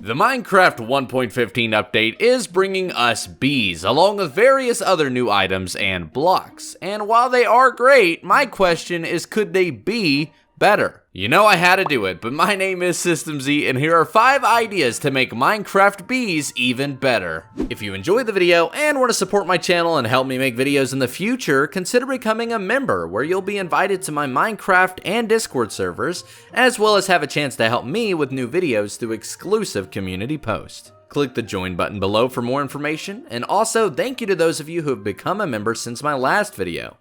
The Minecraft 1.15 update is bringing us bees, along with various other new items and blocks. And while they are great, my question is, could they be better? You know I had to do it, but my name is SystemZ, and here are 5 ideas to make Minecraft bees even better. If you enjoyed the video and want to support my channel and help me make videos in the future, consider becoming a member, where you'll be invited to my Minecraft and Discord servers, as well as have a chance to help me with new videos through exclusive community posts. Click the join button below for more information, and also thank you to those of you who have become a member since my last video.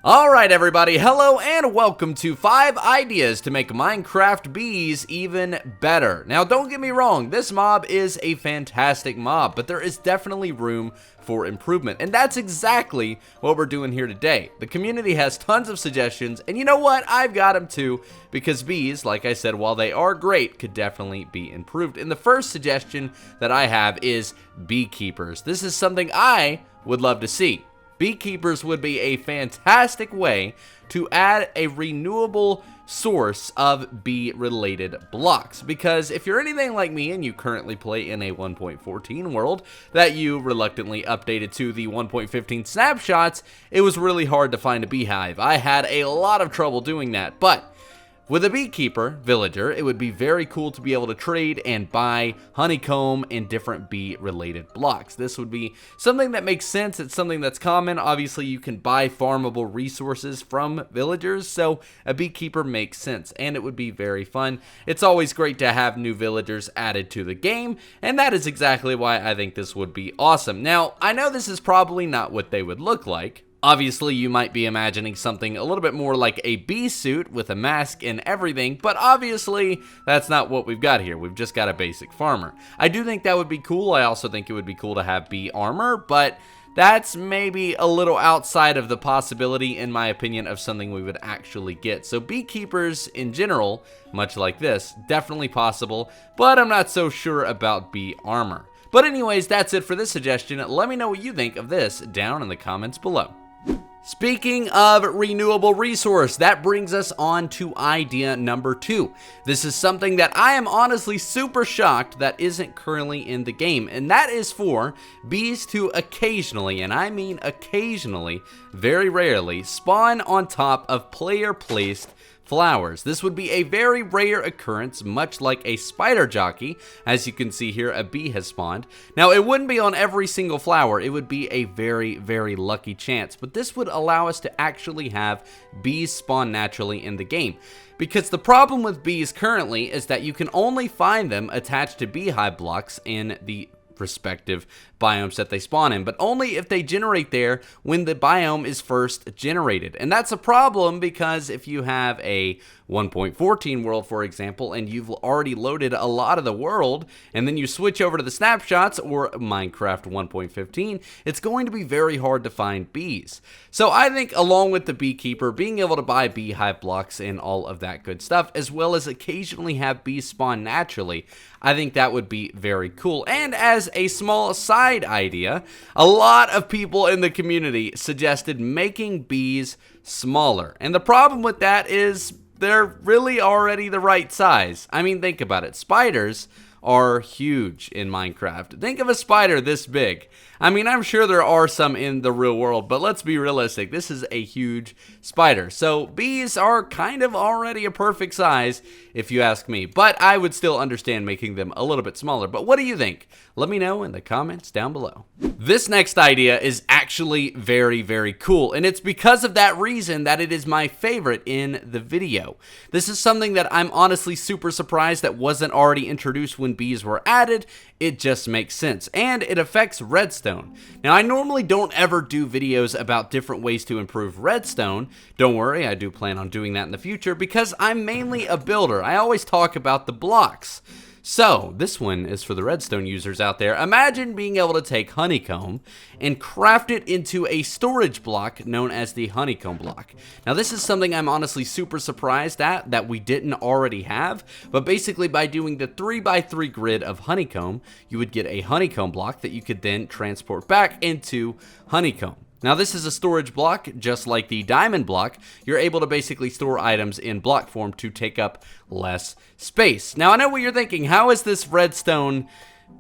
Alright everybody, hello and welcome to 5 ideas to make Minecraft bees even better. Now don't get me wrong, this mob is a fantastic mob, but there is definitely room for improvement, and that's exactly what we're doing here today. The community has tons of suggestions, and you know what, I've got them too, because bees, like I said, while they are great, could definitely be improved. And the first suggestion that I have is beekeepers. This is something I would love to see. Beekeepers would be a fantastic way to add a renewable source of bee-related blocks, because if you're anything like me and you currently play in a 1.14 world that you reluctantly updated to the 1.15 snapshots, it was really hard to find a beehive. I had a lot of trouble doing that, but with a beekeeper villager, it would be very cool to be able to trade and buy honeycomb and different bee-related blocks. This would be something that makes sense. It's something that's common. Obviously, you can buy farmable resources from villagers, so a beekeeper makes sense, and it would be very fun. It's always great to have new villagers added to the game, and that is exactly why I think this would be awesome. Now, I know this is probably not what they would look like. Obviously, you might be imagining something a little bit more like a bee suit with a mask and everything, but obviously, that's not what we've got here. We've just got a basic farmer. I do think that would be cool. I also think it would be cool to have bee armor, but that's maybe a little outside of the possibility, in my opinion, of something we would actually get. So beekeepers in general, much like this, definitely possible, but I'm not so sure about bee armor. But anyways, that's it for this suggestion. Let me know what you think of this down in the comments below. Speaking of renewable resource, that brings us on to idea number 2. This is something that I am honestly super shocked that isn't currently in the game, and that is for bees to occasionally, and I mean occasionally, very rarely, spawn on top of player-placed flowers. This would be a very rare occurrence, much like a spider jockey. As you can see here, a bee has spawned. Now, it wouldn't be on every single flower. It would be a very, very lucky chance, but this would allow us to actually have bees spawn naturally in the game. Because the problem with bees currently is that you can only find them attached to beehive blocks in the respective biomes that they spawn in, but only if they generate there when the biome is first generated. And that's a problem, because if you have a 1.14 world, for example, and you've already loaded a lot of the world, and then you switch over to the snapshots or Minecraft 1.15, it's going to be very hard to find bees. So I think, along with the beekeeper, being able to buy beehive blocks and all of that good stuff, as well as occasionally have bees spawn naturally, I think that would be very cool. And as a small side idea, a lot of people in the community suggested making bees smaller. And the problem with that is they're really already the right size. I mean, think about it. Spiders are huge in Minecraft. Think of a spider this big. I mean, I'm sure there are some in the real world, but let's be realistic. This is a huge spider. So bees are kind of already a perfect size, if you ask me. But I would still understand making them a little bit smaller. But what do you think? Let me know in the comments down below. This next idea is actually very, very cool, and it's because of that reason that it is my favorite in the video. This is something that I'm honestly super surprised that wasn't already introduced when bees were added. It just makes sense, and it affects redstone. Now, I normally don't ever do videos about different ways to improve redstone. Don't worry, I do plan on doing that in the future, because I'm mainly a builder. I always talk about the blocks. So, this one is for the redstone users out there. Imagine being able to take honeycomb and craft it into a storage block known as the honeycomb block. Now, this is something I'm honestly super surprised at that we didn't already have, but basically by doing the 3x3 grid of honeycomb, you would get a honeycomb block that you could then transport back into honeycomb. Now this is a storage block, just like the diamond block. You're able to basically store items in block form to take up less space. Now I know what you're thinking, how is this redstone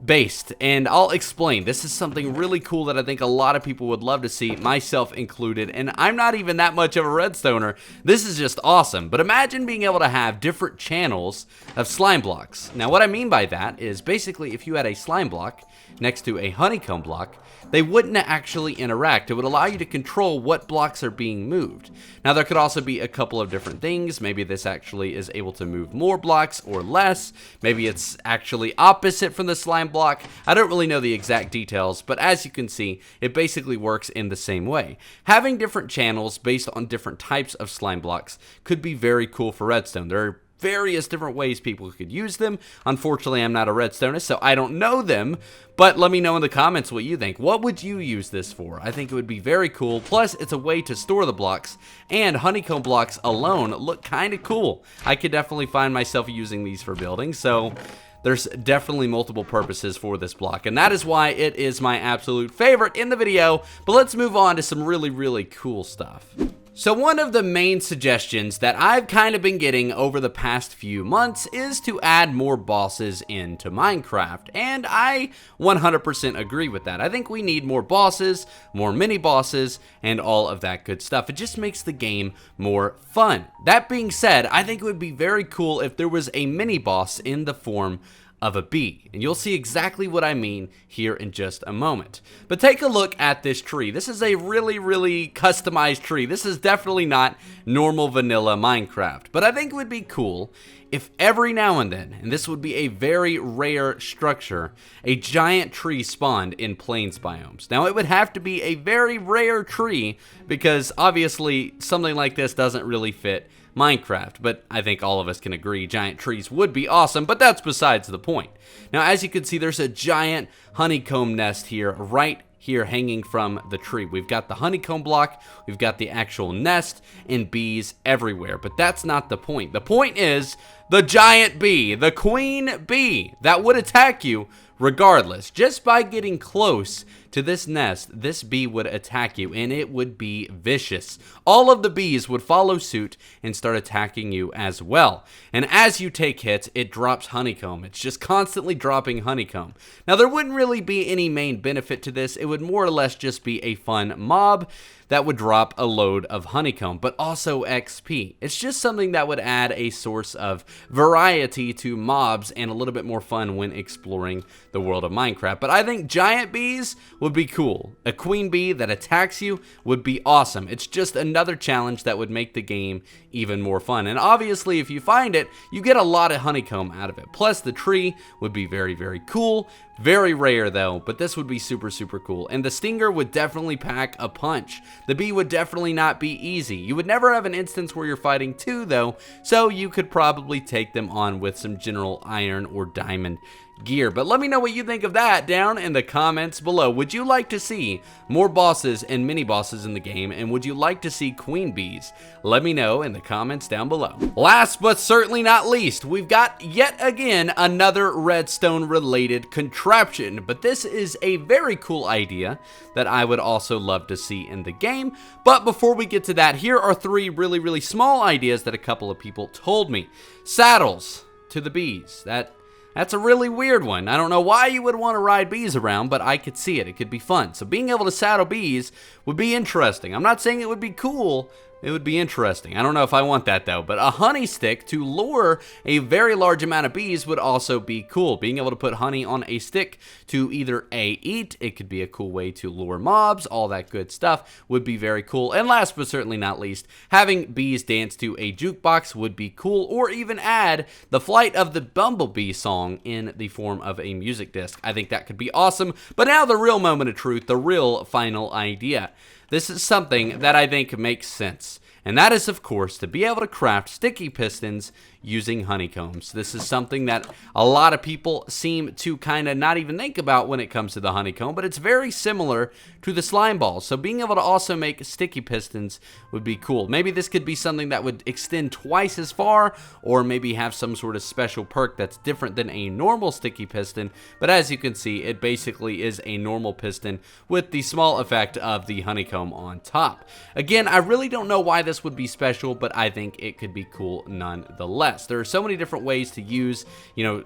based? And I'll explain. This is something really cool that I think a lot of people would love to see, myself included, and I'm not even that much of a redstoner. This is just awesome. But imagine being able to have different channels of slime blocks. Now what I mean by that is basically if you had a slime block next to a honeycomb block, they wouldn't actually interact. It would allow you to control what blocks are being moved. Now there could also be a couple of different things. Maybe this actually is able to move more blocks or less. Maybe it's actually opposite from the slime block. I don't really know the exact details, but as you can see, it basically works in the same way. Having different channels based on different types of slime blocks could be very cool for redstone. There are various different ways people could use them. Unfortunately, I'm not a redstoner, so I don't know them, but let me know in the comments what you think. What would you use this for? I think it would be very cool. Plus, it's a way to store the blocks, and honeycomb blocks alone look kind of cool. I could definitely find myself using these for building, so there's definitely multiple purposes for this block, and that is why it is my absolute favorite in the video. But let's move on to some really, really cool stuff. So one of the main suggestions that I've kind of been getting over the past few months is to add more bosses into Minecraft, and I 100% agree with that. I think we need more bosses, more mini bosses, and all of that good stuff. It just makes the game more fun. That being said, I think it would be very cool if there was a mini boss in the form of a bee, and you'll see exactly what I mean here in just a moment. But take a look at this tree. This is a really, really customized tree. This is definitely not normal vanilla Minecraft, but I think it would be cool if every now and then, and this would be a very rare structure, a giant tree spawned in plains biomes. Now it would have to be a very rare tree because obviously something like this doesn't really fit Minecraft, but I think all of us can agree giant trees would be awesome, but that's besides the point. Now as you can see, there's a giant honeycomb nest here, right here hanging from the tree. We've got the honeycomb block, we've got the actual nest, and bees everywhere, but that's not the point. The point is the giant bee, the queen bee, that would attack you regardless. Just by getting close to this nest, this bee would attack you, and it would be vicious. All of the bees would follow suit and start attacking you as well. And as you take hits, it drops honeycomb. It's just constantly dropping honeycomb. Now, there wouldn't really be any main benefit to this. It would more or less just be a fun mob that would drop a load of honeycomb, but also XP. It's just something that would add a source of variety to mobs and a little bit more fun when exploring the world of Minecraft. But I think giant bees would be cool. A queen bee that attacks you would be awesome. It's just another challenge that would make the game even more fun. And obviously, if you find it, you get a lot of honeycomb out of it. Plus, the tree would be very, very cool. Very rare though, but this would be super, super cool. And the stinger would definitely pack a punch. The bee would definitely not be easy. You would never have an instance where you're fighting two though, so you could probably take them on with some general iron or diamond gear. But let me know what you think of that down in the comments below. Would you like to see more bosses and mini bosses in the game, and would you like to see queen bees? Let me know in the comments down below. Last but certainly not least, we've got yet again another redstone related contraption, but this is a very cool idea that I would also love to see in the game. But before we get to that, here are three really, really small ideas that a couple of people told me. Saddles to the bees. That's a really weird one. I don't know why you would want to ride bees around, but I could see it. It could be fun. So being able to saddle bees would be interesting. I'm not saying it would be cool. It would be interesting. I don't know if I want that though, but a honey stick to lure a very large amount of bees would also be cool. Being able to put honey on a stick to either A, eat, it could be a cool way to lure mobs, all that good stuff would be very cool. And last but certainly not least, having bees dance to a jukebox would be cool, or even add the Flight of the Bumblebee song in the form of a music disc. I think that could be awesome. But now the real moment of truth, the real final idea. This is something that I think makes sense. and that is, of course, to be able to craft sticky pistons using honeycombs. This is something that a lot of people seem to kind of not even think about when it comes to the honeycomb, but it's very similar to the slime balls. So being able to also make sticky pistons would be cool. Maybe this could be something that would extend twice as far, or maybe have some sort of special perk that's different than a normal sticky piston. But as you can see, it basically is a normal piston with the small effect of the honeycomb on top. Again, I really don't know why this would be special, but I think it could be cool nonetheless. There are so many different ways to use,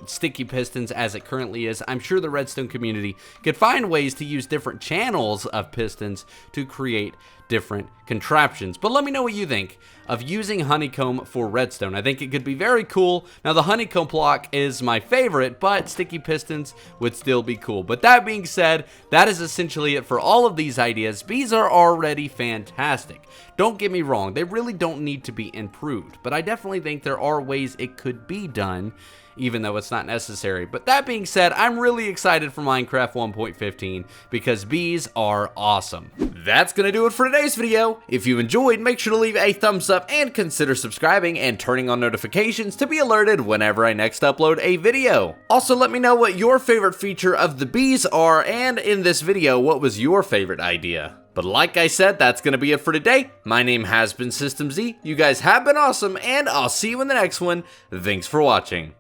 sticky pistons as it currently is. I'm sure the redstone community could find ways to use different channels of pistons to create different contraptions. But let me know what you think of using honeycomb for redstone. I think it could be very cool. Now, the honeycomb block is my favorite, but sticky pistons would still be cool. But that being said, that is essentially it for all of these ideas. Bees are already fantastic. Don't get me wrong, they really don't need to be improved, but I definitely think there are ways it could be done, even though it's not necessary. But that being said, I'm really excited for Minecraft 1.15 because bees are awesome. That's gonna do it for today's video. If you enjoyed, make sure to leave a thumbs up and consider subscribing and turning on notifications to be alerted whenever I next upload a video. Also, let me know what your favorite feature of the bees are, and in this video, what was your favorite idea? But like I said, that's gonna be it for today. My name has been System Z. You guys have been awesome, and I'll see you in the next one. Thanks for watching.